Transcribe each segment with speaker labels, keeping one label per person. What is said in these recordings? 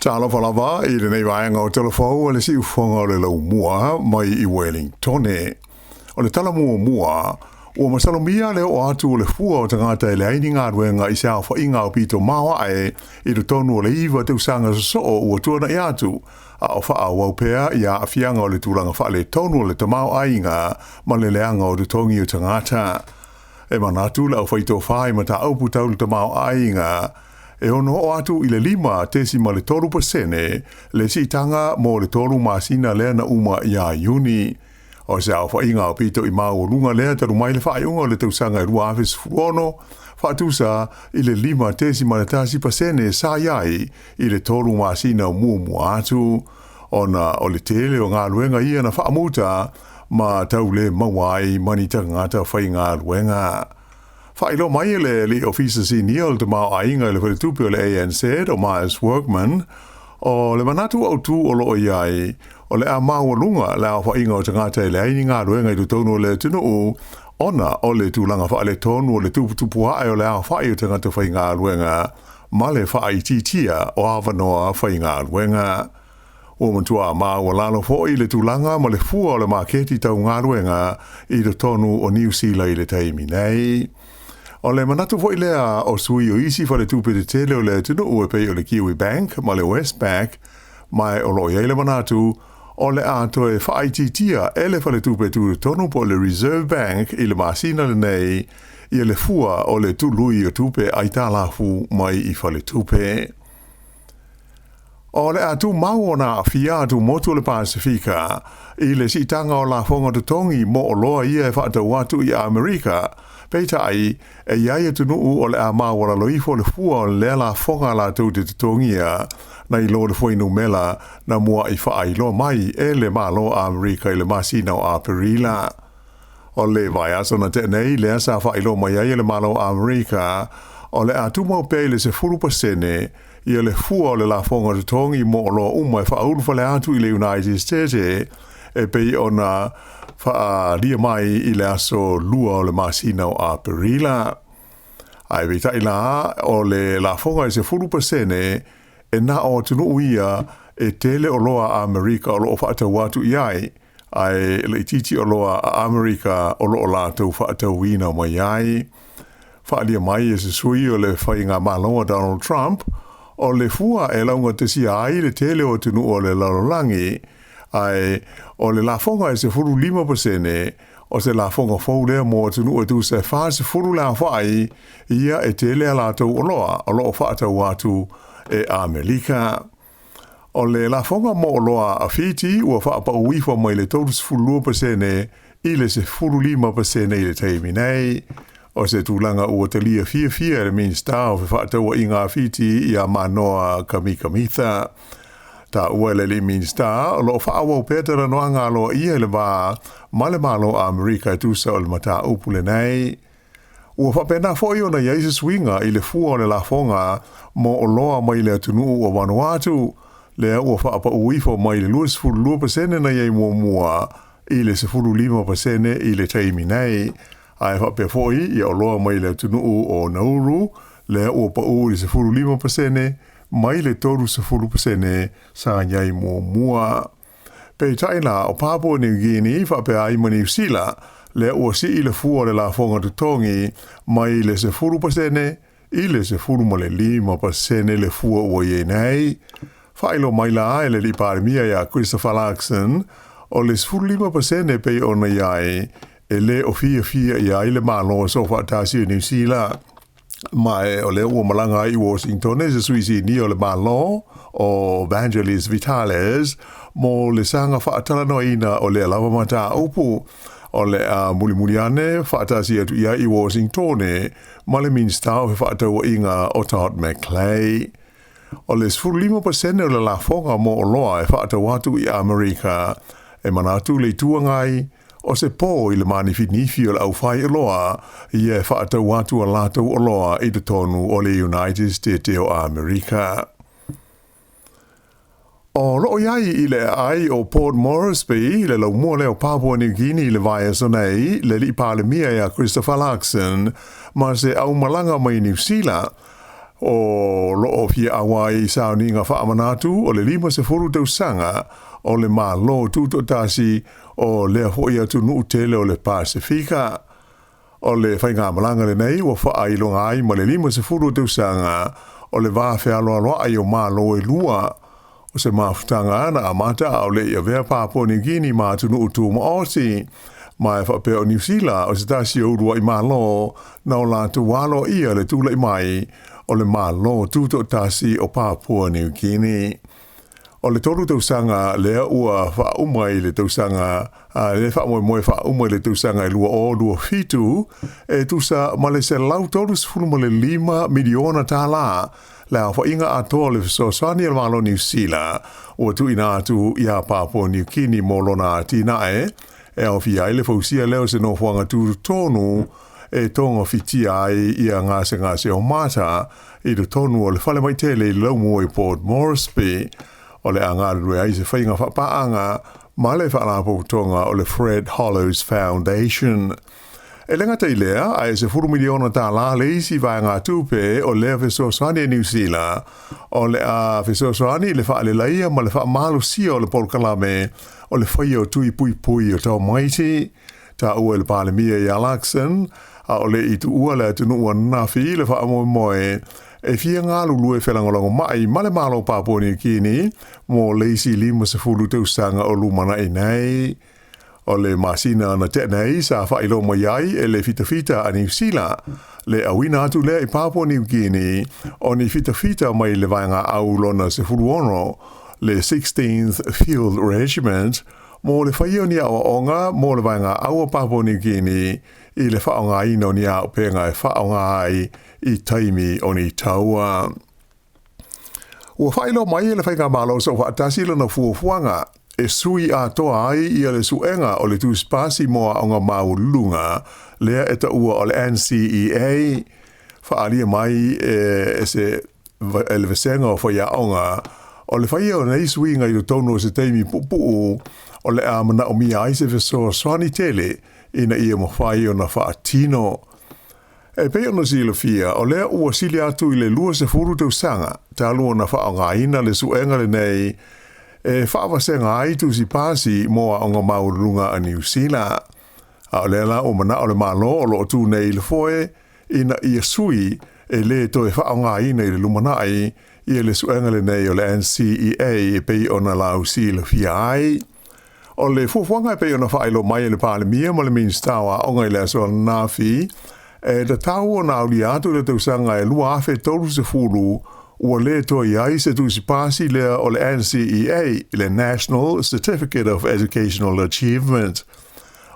Speaker 1: Tala falava I nei vaenga o telefou le si ufonga o le lau mua mai I Wellington e. O le tala mua o masalomia le o atu o le fua o tangata le aini ngā ruenga I sao fa inga o pito mawa I le tonu o le iwa te usanga so o tuana I atu. A o faa waupea ia a fianga o le tūranga faa le tonu o le tamau ainga ma le leanga o le tongi o tangata. E manatu la o faito fai ma ta aupu tau le tamau ainga. E ono o atu I le 5.3% le sitanga mo le tolu masina lea na uma ia Iuni. O se au whainga o pito I mau o lunga lea taru mai le whaiunga o le tausanga I rua awes furono, whaatusa I le 5.3% sa iai I le tolu masina o mua atu. Ona o le tele o ngā luenga ia na whaamuta ma tau le mawai manita ngata whainga luenga. Whailo mai le ofisa si niol te mau ainga le whare tupe o le ANZ o Myers Workman o le manatu au tu o loo iai o le a mau lunga le a whainga o tangata le aini ngā ruenga I tonu o le tunu o ona o le tūlanga wha le tonu o le tupu hae o le a whai o tangata whainga ruenga ma le whai titia o awanoa whainga ruenga. O mantua mau o lalo fōi le tūlanga ma le fua o le maketi tau ngā ruenga I le tonu o New Zealand I le taimi nei. O le manatu fo ilea o sui o isi fa le tupe te tele o le tunu ue pei o le Kiwi Bank ma le Westpac mai o lo iei le manatu o le ato e whaititia ele fa le tupe tu tonu po le Reserve Bank I le masina le nei I le fua o le tului o tupe ai talafu mai I fa le tupe. O le atu mau o na fia atu motu le Pasifika I le sitanga o la fonga te tongi mo o loa ia e whaatau atu I Amerika Peita ai, e iaia tunuu o le a mawara loifo le fua o le la fonga la tau te tutongia na I lo le foinu mela na mua I wha ai lo mai e le malo a Amerika I le masina o a perila. O le vai aso na te nei le asa wha ai lo mai ai le malo a Amerika o le a tumau pei le se 4% I le fua o le la fonga tutongi mo o lo umai wha aulfa le atu I le United States e pei ona wha lia mai I le aso lua o le masina o a perila. Ai veitai la o le la fonga I se 4% e na o tunu ia e tele o loa a Amerika o loo whaatau watu iai. Ai le ititi o loa a Amerika o loo la tau whaatau wina mai iai. Wha lia mai e se sui o le whainga malonga Donald Trump o le fua e launga te si ai le tele o tunu o le lalolangi. Ai o le la fonga e se 5% o se la fonga fau lea mo tunu o tu se wha se furu la whai ia e te lea la tau o loa o loo whaatau watu e Amerika. O le la fonga mo o loa a Fiji ua whaapa uifa mai le tau se 4% I le se 5% I le teimi nei. O se tūlanga ua talia fia le minsta o whaatau I ngā Fiji I a manoa kamikamitha. Ta ua le minsta o lo whaawa o petera noa ngā loa ia le wā male malo a Amerika tu sa o le mata upule nei. Ua whapena fōi o na iaisa swinga I le fua o le la fonga mo o loa mai le atunu o Vanuatu. Lea ua whaapa uifo mai le 2% na iei mua I le 15% I le teimi nei. Ai whape fōi I o loa mai le atunu o Nauru. Lea ua pa u le 15% mai le toru se 4% sa iai mua. Pei taina o Papua New Guinea whape ai ma New Zealand le ua si I le fua le la fonga tutongi mai le se 4% I le se 5% le fua ua ie nei. Whailo mai la ai le li parimia ia Christopher Larkson o le 5% pei ona iai e le o fia iai le malo so whaatasi New Zealand. Mai o le ua malanga I Washington e se suisi ni o le malo o Evangelis Vitales mo le sanga whaatala no ina o le alawa mata upu o le muli ane whaatasi atu ia I Washington ma le minsta o whaatau inga o Todd McClay. O le 5% o le la fonga mo o loa e whaatau atu I Amerika e manatu le tuangai o se pō I le manifinifi o le au whai loa I e whaatau atu a lātou o loa I te tonu o le United States o Amerika. O loo iai I le ai o Port Moresby le lau mua leo Papua New Guinea le vai aso nei le li palemia ia Christopher Larkson ma se au malanga mai New Zealand o loo fia awa I sauninga whaamanatu o le 5 tausanga o le malo tuto tasi o le hoi atu nuu tele o le Pasifika. O le whainga malanga le nei wa whaailonga ai ma le 5 tausanga o le wāwhea loa ai o malo e lua. O se mafutanga ana amata o le ia vea Papua New Guinea ma atu nuu tu maosi. Mai whapea o New Zealand o se tasi o urua I malo na o la tu walo ia le tula I mai o le malo tuto tasi o Papua New Guinea. O le toru tausanga lea ua whaumai le tausanga, le whaamoe whaumai le tausanga I lua o lua fitu, e tusa ma le se lau toru sifuru ma le 5 miliona Tala, lea whainga atoa le fisosani al malo New Zealand, ua tu ina atu ia Papua New Guinea mo lona ati nae, e au fia ile fausia leo se no whanga turu tonu, e tonga fitia ai ia ngase o mata, I do tonu o le whale mai tele I laumo I Port Moresby, o le angaru ai se whainga whapaanga, ma le whaalapo tonga o le Fred Hollows Foundation. E lenga te lea, ai se 4 miliona Tala le isi vai ngā tupe o lea fesosani New Zealand, o le a fesosani le whaale laia ma le whaamalu sia o le polkalame, o le whaia o tui pui o tau maiti, ta ua le palemia I Alaxon, a o le itu ua le atunu ua nafi le whaamoe moe, e fia ngā lulu e whelangolongo mai ma le malo Papua New Guinea, mo le isi 5 tausanga o lumana I nei. O le masina na te nei sa whailo mai ai e le fita a New Zealand, le awina atu lea I Papua New Guinea, o ni fita mai le vainga au lona se furuono, le 16th Field Regiment, mo le whaio ni awa onga, mo le vainga au Papua New Guinea, I le whaonga ino ni au penga e whaonga ai I taimi o ni taua. Ua whailo mai le whainga malo so whatasila na fuafuanga, e sui a toa ai I le suenga o le tūspasi moa o ngā maulunga, lea e ta ua o le NCEA, whaalia mai e se elevesenga o whaia onga, o le whaia o nei suinga I tono se teimi pupu, o le amana o mia ai se veso swani tele, ina ia mo whai o na whaatino. E pei ono silo fia, o lea ua sili atu I le 2 tausanga, ta lua na whaonga ina le suenga le nei, e whaawasenga ai tu si pasi moa o ngā maurunga a New Zealand. A o lea la o mana o le malo o lo tu nei le foe, ina ia sui e le to e whaonga ina I le lumanai, ia le suenga le nei o le NCEA e pei ona lau silo fia ai. O le fufuanga e pei ona whailo mai le palemia ma le minstawa o ngai le aso nafi, e da tau o nau li atu le tausanga e lua afe toru se furu, ua le to iai se tu si pasi lea o le NCEA, le National Certificate of Educational Achievement,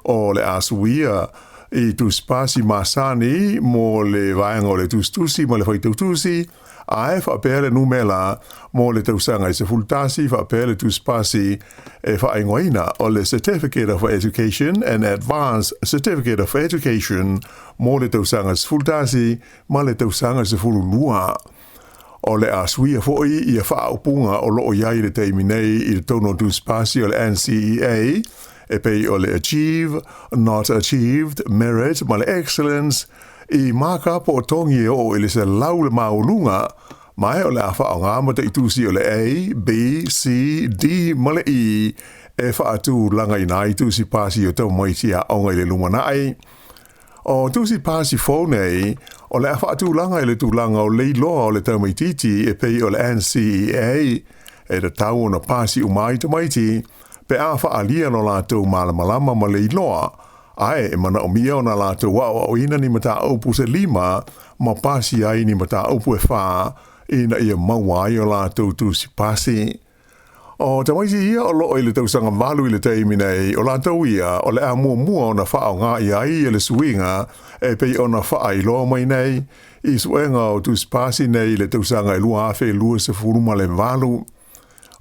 Speaker 1: o le asuia I tu si pasi masani mo le vaenga o le tustusi mo le whaitautusi, a e whaapea le numela mo le tausanga I se fultasi whaapea le tu si pasi e whaingoina o le Certificate of Education and Advanced Certificate of Education mo le tausanga se fultasi ma le tausanga se fululua. O le asuia foi I a whaupunga o loo iai le teimi nei I le tono tu spasi o le NCEA, e pei o le achieve, not achieved, merit, ma le excellence, I maka po o tongi o I le se lau le maulunga, mai o le a whaonga ma te itusi o le A, B, C, D, ma le I, e whaatu langa I nai tu si pasi o tau maiti a onga I le lumanai. O tu si pasi nei, o le awhaatu langa I le tūlanga o leiloa o le taumaititi e pei o le NCEA, e da tau o na pasi umai tamaiti, pe a whaalia no lātou malamalama ma leiloa, ai e mana o mia o na lātou wao o ina ni mata aupu se 5, ma pasi ai ni mata aupu e wha, ina ia mawai o lātou tu si pasi. O tamaiti ia o loo I le tausanga malu I le teimi nei, o lātou ia o le a mua o na wha o ngā iai le suinga, e pei o na wha I loa mai nei, I suenga o tu spasi nei le tausanga I lua afe lua se furuma le malu.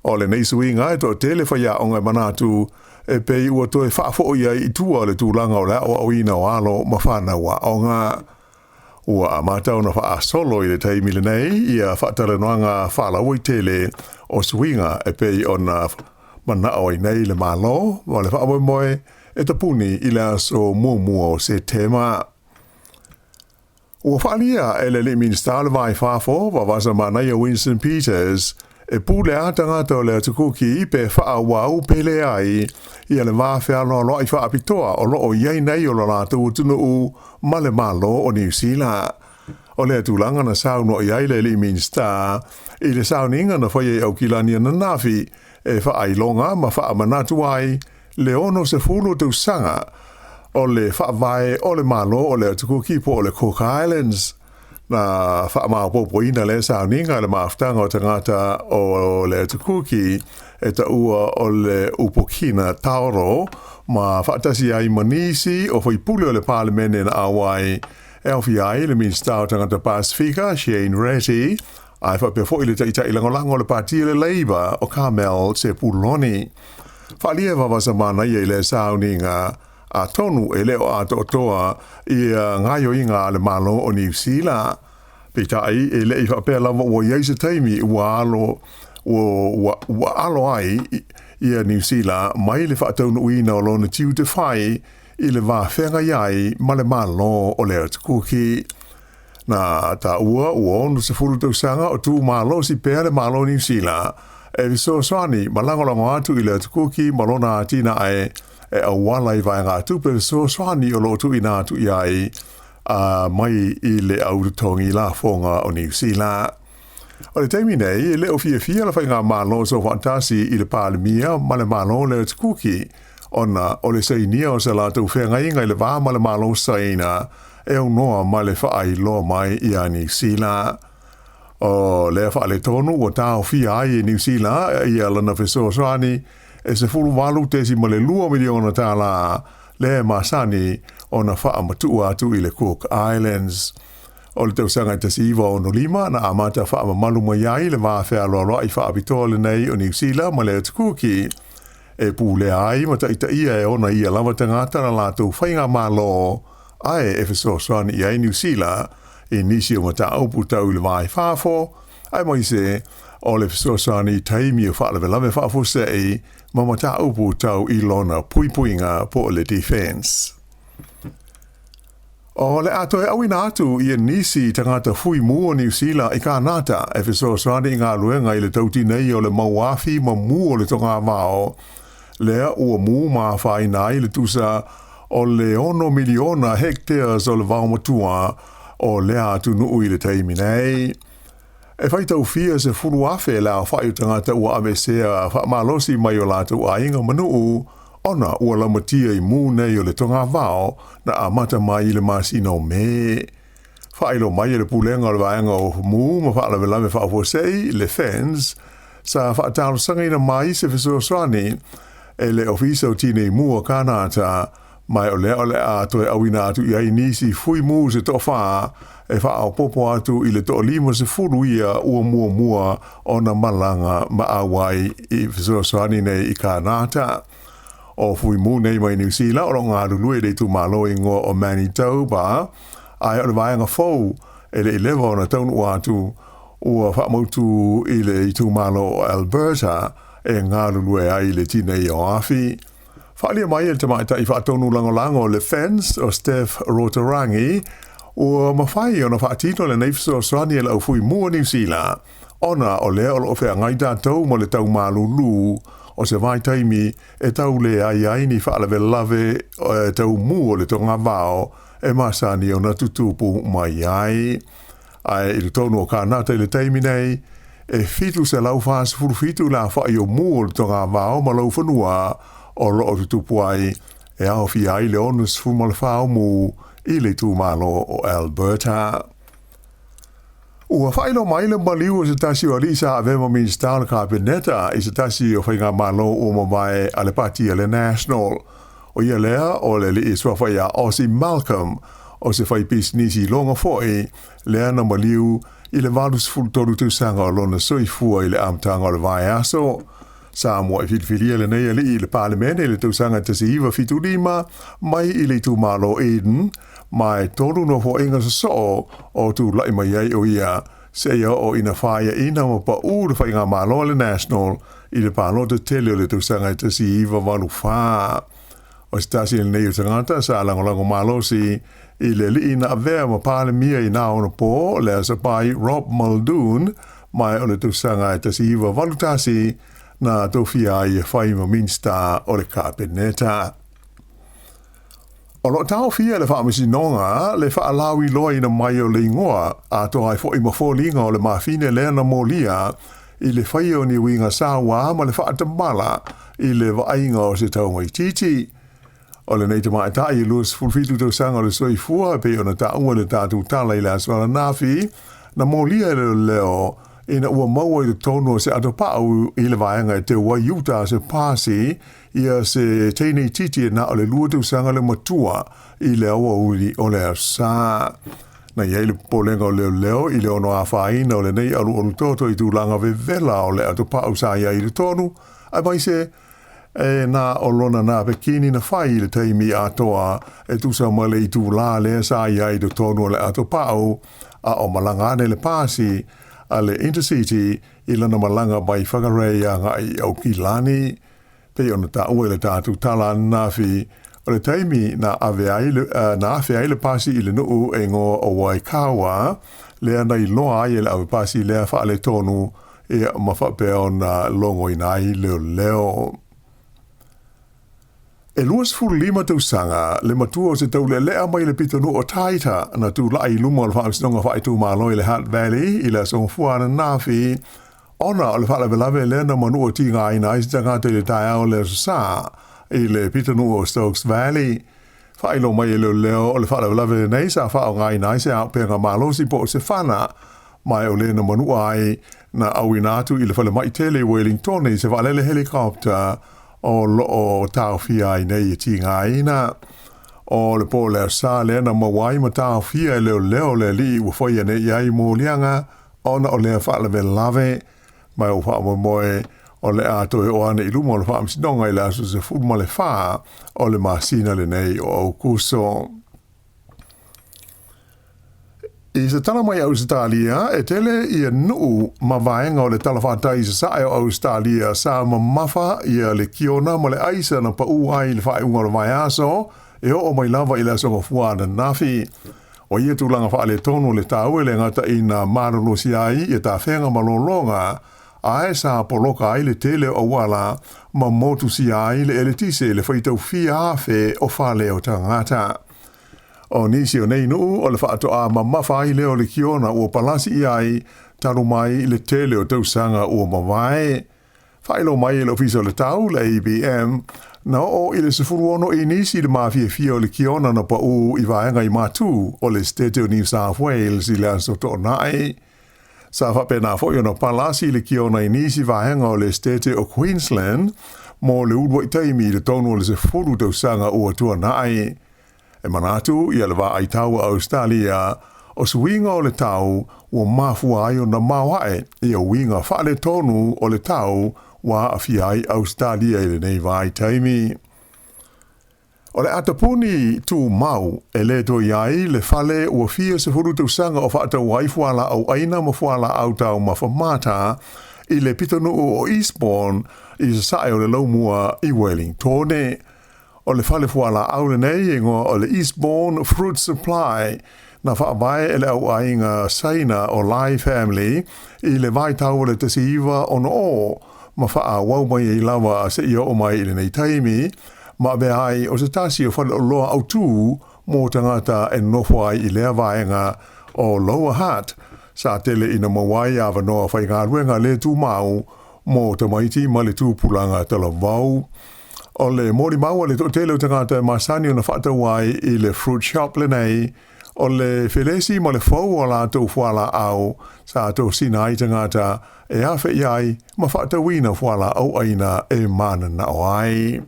Speaker 1: O le nei suinga e to tele whaia o ngai manatu, e pei ua to e wha fo ia I tua le tūlanga o le o ina o alo ma whana wa o ngā. Ua a matau na wha solo I le teimi le nei, ia whaatara noanga whalau I tele, o suinga e pei o na mana o I nei le malo, wa le whaamoe moe, e tapuni I le aso mua o se tema. Ua whaalia ele le minister le vai whafo wa wasa manai o Winston Peters e pule a tangata o le tukuki pe wha wau pele ai ia le wawhea loa i wha apitoa o loo iei nei o lo rātou tunu u male malo o New Zealand. O le tūlanga na sau no iei le minister i le sau ninga na whaie au kilania na nafi e wha ai longa ma wha amanatu ai le ono se fulu tau sanga o le whaavai o le malo o le tukuki po o le Cook Islands. Na whaamaupopo ina le sauninga le maaftanga o tangata o le tukuki e ta ua o le upokina tauro ma whaatasi ai manisi o whaipule o le parlemene na awai e au fiai le minister o tangata Pasifika Shane Ratty ai whapefo i le taita ilangolango le partia le Labour o Carmel se puloni. Whaalia wawasa mana i le sauninga a tonu e leo a toa i ngaio inga le malo o New Zealand. Pitai e le i whapea lava o yeise taimi ua alo ai i a New Zealand mai le whaatonu uina o lona tiu te whai i le wawhenga iai ma le malo o le atukuki. Na ta ua onu se furu tau sanga o tu malo si pea le malo New Zealand e viso soani malangolango atu i le atukuki malona atina e au wala i vai ngā tupe so soani o lotu i nā tu iai mai i le aurutongi la fonga o New Zealand. O le teimi nei, le o fia la whai ngā malo so fantasi i le pālemia ma le malo le tukuki ona o le sainia o se la tau whenga inga i le vā ma le malo saina e au noa ma le whaai loa mai i a New Zealand. O le wha le tonu o tāo fia ai i New Zealand i a lana wheso soani e se fulu walu te si male 2 miliona tala le masani o na wha amatua atu i le Cook Islands. O le tau sanga te si iwa o no lima na amata wha amalu mai ai le wawhea loa i wha abitoa nei o New Zealand ma le tukuki. E pūle ai ma taita ia e ona ia lama tangata na lātou whainga malo ai e wheso soani i ai New Zealand e nisi o mata aupu tau le vai whafo ai mai se o le wheso soani taimi o whaalewe lame whafo se e mamata upu tau i lona puipuinga po le defense. O le ato e awina atu i nisi tangata fui mua New Zealand i ka nata e wheso soani i ngā luenga i le tauti nei o le mauafi ma mu o le tonga vao. Lea ua mu maa whai nai le tusa o le 1 miliona hectares o le vao matua o lea atu nuu i le taimi nei. E whai tau fia se furu afe la whai tangata ua avesea wha malosi mai o lātou a inga manuu ona ua lamatia i mū nei o le tonga vao na amata mai i le masino me. Whai lo mai le pulenga o le vaenga o mū ma wha lawe lame wha fosei le fans sa wha talo sangaina mai se wheso soani e le ofisa o tine i mua kanata mai o le a toe awina atu i ai nisi fui mu se tofa e wha au popo atu i le to lima se furu ia ua mua o na malanga ma awai i wheso soani nei i kanata. O fui mu nei mai New Zealand o ngā rulue dei tu malo ingo o Manitoba ai o le vaenga fau e le 11 na taunu atu ua wha mautu i le i tu malo o Alberta e ngā rulue ai le tina i o afi. Whaalia mai e te maita i whaatonu langolango le fans o Steph Rotarangi ua mawhai o na whaatino le neifso soani e lau fui mua New Zealand ona o lea o lo whea ngai tātou mo le tau malulu o se vai taimi e tau le ai ni whaalawe lave e tau mu o le tonga vao e masani o na tutupu mai ai. Ai i tonu o kānata i le taimi nei e fitu se lau whaas furufitu la whai o mu o le tonga vao ma lau whanua o loo tutupu ai e au fi ai le onus fumal whao mu i le tu malo o Alberta. Ua whailo mai le maliu o se tasi o Lisa Avema Minister le kabineta i se tasi o whainga malo o mawai a le pati a le National. O ia lea o le li iswa whaia Aussie Malcolm o se whai pisnisi longa foi lea na maliu i le valus fultoru tu sanga o lona soifua i le amtanga o le vai aso. Sāmoa i whilwhilia le nei ali i le parlemene i le tausanga tasi iwa fitu lima mai i le tu malo Eden mai tolu no ho inga so o tu lai mai ai o ia se ia o ina whaia ina mo pa u le whainga malo le National i le palo te tele o le tausanga tasi iwa walu wha. o stasi nei tangata sa lango malosi I le li na avea ma pale mia I na ona po le sa pai Rob Muldoon mai o le tusanga e tasi iwa valutasi na tofia I whai ma minsta o le kapeneta. O lo tau fia le whaamisi nonga le whaalawi loa ina mai o le ingoa a to ai fo I mawholinga o le mawhine lea na molia I le whai o ni winga Sāmoa ma le whaatamala I le wainga o se tau mai titi. O le nei te mai tai luas fulfitu tau sanga o le soifua pe o na taunga le tātou Tala I le aswala nafi na molia le leo ina ua maua I le tono se ato pau I le vaenga te ua yuta se pasi ia se teinei titi na o le lua tau sanga le matua I le aua uli o le asa. Na iei le polenga o leo I le ono a whaina o le nei alu toto I tūlanga vela o le ato pau sa ia I le tonu ai mai se na o lona na pekini na whai le teimi atoa tu sa male I tūla le sa ia I le tonu o le ato pau a o malangane le pasi a le intercity I lana malanga mai whakareia ngai au kilani pe ona ta ue le tātou Tala nafi o le taimi na awea le pasi I le nuu e ngō o Waikawa lea nei loa I le au pasi lea wha le tonu e mawhapea na longo I nai leo. E luas furu lima tau sanga, le matua o se tau le lea mai le pitonu o taita na tu lai luma o le whaamistonga whai tu malo I le Hutt Valley I le songfuana nafi ona o le whala velave le na manu o tinga ina I se tangata I le taia o le sa I le pitonu o Stokes Valley. Whai lo mai le leo o le whala velave nei sa wha o ngai nai se au penga malosi po o se whana mai o le na manu ai na awinatu I le whala mai tele Wellington I se whalele helicopter o loo tau fia I nei tinga ina. O le po le sa le na mawai ma tau fia leo le li ua whaia ne iai mo lianga ona o le whaala ve lave mai o wha moe o le ato e oane I lumo o le wha amsinonga I le aso se fuma le wha o le masina le nei o au kuso. I se tala mai Australia e tele I nuu mawaenga o le tala whātai se sae o Australia sa mamafa I le kiona mo le aisa na pa uai le whaeunga o le mai aso e o mai lava I le aso fuana nafi. O ia tūlanga wha le tono le tau le ngata I na marolosi ai e ta whenga malolonga a e sa poloka ai le tele o wala ma motu si ai le eletise le whaitau fia afe o whale o tangata. O nisi o nei nuu o le whaato a mamafa I leo le kiona ua palasi I ai taru mai le tele o tausanga ua mawai. Whailo mai le ofisa le tau le ABM na o I le sefuruono I nisi le mafia fia o le kiona na pa u I vaenga I matu o le state o New South Wales I le aso to nai. Sa whapena fo na palasi le kiona I nisi vaenga o le state o Queensland mo le udwa I taimi le tonu o le sefuru tausanga ua tua nai. E manatu I le wa ai tau Australia o suinga o le tau ua mafua ai o na mawae I o winga whaale tonu o le tau wa a fiai Australia I le nei vai taimi. O le atapuni tu mau e le to iai le fale ua fia se huru tausanga o whaata waifuala au aina mafuala au tau mawhamata I le pitonu o Eastbourne I se sae o le laumua I Wellington. O le fale fuala au le nei ingo o le Eastbourne Fruit Supply na whaabai e le au ainga saina o Lai Family I le vai tau le tasiiwa ono o ma wha wau mai I lawa se ia o mai I le nei taimi ma be ai o se tasi o whale o loa au tū mō tangata e nofo ai I lea vaenga o Lower Hutt sa tele ina mawai a wanoa whai ngā ruenga le tū mau mō tamaiti ma le tū pulanga tala vau. O le mori maua le tele o tangata masani o na whaatawai I le fruit shop le nei o le whelesi ma le fau o la tau whala au sa tau sina ai tangata e awhi iai ma whaatawina whala au aina e mana na o ai.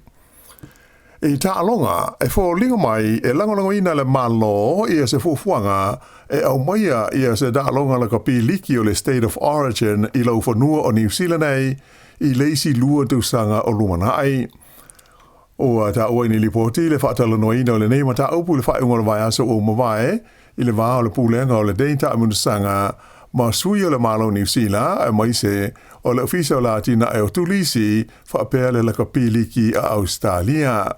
Speaker 1: E ta alonga e fo linga mai e langolango ina le malo ia se fufuanga e au maia ia se da alonga la kapi liki o le state of origin I lau whanua o New Zealand ai I leisi lua tau sanga o lumana ai. O ta oi ni lipoti le whaatala noina o le nei ma ta upu le whaeunga le vai aso o mawae I le wā o le pūlenga o le deita amunusanga ma sui o le malo New Zealand e mai se o le ofisa o la tina e o tulisi whaapea le laka piliki a Australia.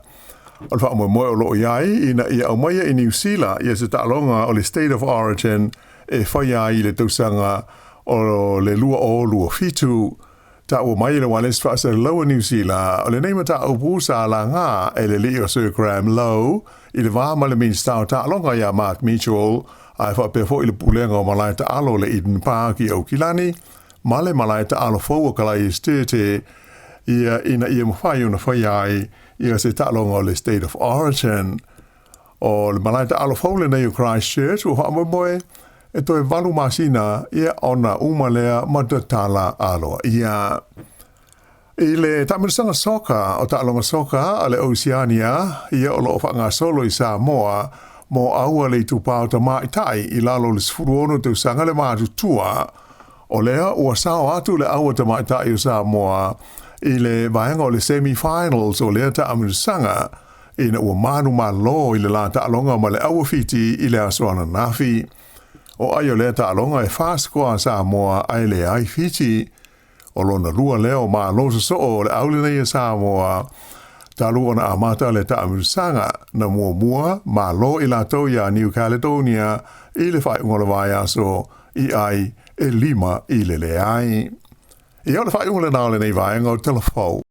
Speaker 1: o le whaamoemoe o loo iai, ina ia o maia I New Zealand, ia se ta'alonga o le State of Origin, e whai ai le tausanga o le lua o lua fitu, ta ua mai le wales whaasa loa New Zealand, o le neima ta upusa la ngā, e le li o Sir Graham Lowe, I le vāma le Minister ta'alonga ia Mark Mitchell, ai whapefo I le pulenga o malai ta'alo le Eden Park I Aukilani, ma le malai ta'alo fau o kalai stete, ia ina ia mawhai una whai ai, ia se ta'alonga o le State of Origin, o le malai ta'alo fau le nei o Christchurch, o whaamoemoe, e toi walu masina ia ona umalea matatala aloa. Ia I le tamirisanga soka o ta'alonga soka a le Oceania, ia o loo whanga solo I Sāmoa, mo aua le tupao ta maitai I lalo le sfuruono te usanga le mātutua, o lea ua sao atu le aua ta maitai o Sāmoa, I le vaenga o le semi-finals o lea ta amirisanga, ina ua manu malo I le la ta'alonga ma le aua fiti I le asoana nafi. O ai o lea ta'alonga e whāskoa Sāmoa ai le ai fiti. O lona lua leo ma losa so o le aulina I Sāmoa. Ta lua na amata le ta'amirisanga na mua ma lo I latou ia New Caledonia I le whai ungola vai aso I ai e lima I le ai. I au le whai ungola nao le nei vai ngau telefau.